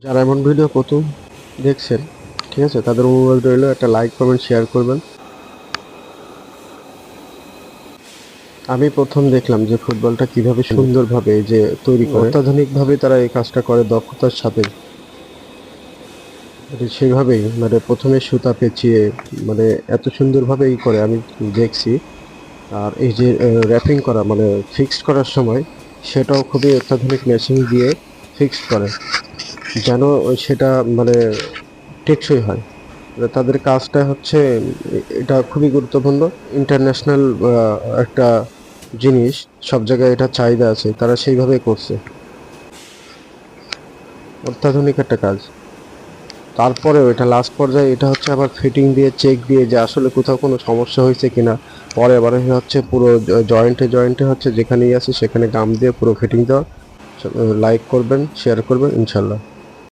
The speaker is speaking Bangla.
যারা এমন ভিডিও প্রথম দেখছেন, ঠিক আছে, তাদের অনুরোধ রইল একটা লাইক কমেন্ট শেয়ার করবেন। আমি প্রথম দেখলাম যে ফুটবলটা কিভাবে সুন্দরভাবে যে তৈরি করে, অত্যাধুনিকভাবে তারা এই কাজটা করে দক্ষতার সাথে। সেইভাবেই প্রথমে সুতা পেঁচিয়ে এত সুন্দরভাবে করে আমি দেখছি। আর এই যে র্যাপিং করা ফিক্সড করার সময় সেটাও খুবই অত্যাধুনিক মেশিন দিয়ে ফিক্সড করে যেন সেটা মানে টেকসই হয়। তাদের কাজটা হচ্ছে এটা খুবই গুরুত্বপূর্ণ, ইন্টারন্যাশনাল একটা জিনিস, সব জায়গায় এটা চাহিদা আছে, তারা সেইভাবে করছে, অত্যাধুনিক একটা কাজ। তারপরেও এটা লাস্ট পর্যায়ে এটা হচ্ছে আবার ফিটিং দিয়ে চেক দিয়ে যে আসলে কোথাও কোনো সমস্যা হয়েছে কিনা। পরে আবার হচ্ছে পুরো জয়েন্টে জয়েন্টে হচ্ছে যেখানেই আছে সেখানে গাম দিয়ে পুরো ফিটিং দেওয়া। লাইক করবেন, শেয়ার করবেন, ইনশাল্লাহ।